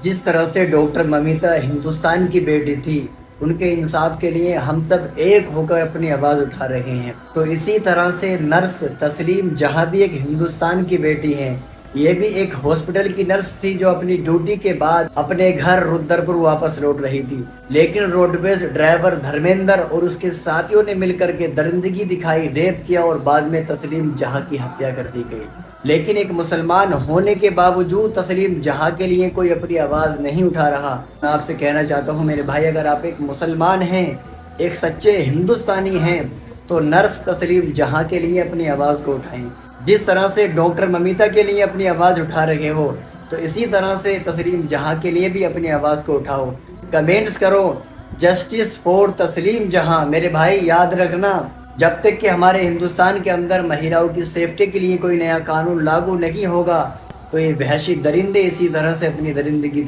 जिस तरह से डॉक्टर ममिता हिंदुस्तान की बेटी थी, उनके इंसाफ के लिए हम सब एक होकर अपनी आवाज़ उठा रहे हैं। तो इसी तरह से नर्स तस्लीम जहां भी एक हिंदुस्तान की बेटी हैं। ये भी एक हॉस्पिटल की नर्स थी जो अपनी ड्यूटी के बाद अपने घर रुद्रपुर वापस लौट रही थी। लेकिन रोडवेज ड्राइवर धर्मेंद्र और उसके साथियों ने मिलकर के दरिंदगी दिखाई, रेप किया और बाद में तस्लीम जहां की हत्या कर दी गई। लेकिन एक मुसलमान होने के बावजूद तस्लीम जहां के लिए कोई अपनी आवाज़ नहीं उठा रहा। मैं आपसे कहना चाहता हूं मेरे भाई, अगर आप एक मुसलमान हैं, एक सच्चे हिंदुस्तानी हैं, तो नर्स तस्लीम जहां के लिए अपनी आवाज़ को उठाएं। जिस तरह से डॉक्टर ममिता के लिए अपनी आवाज़ उठा रहे हो, तो इसी तरह से तस्लीम जहां के लिए भी अपनी आवाज़ को उठाओ। कमेंट्स करो जस्टिस फॉर तस्लीम जहां। मेरे भाई याद रखना, जब तक कि हमारे हिंदुस्तान के अंदर महिलाओं की सेफ्टी के लिए कोई नया कानून लागू नहीं होगा, तो ये वहशी दरिंदे इसी तरह से अपनी दरिंदगी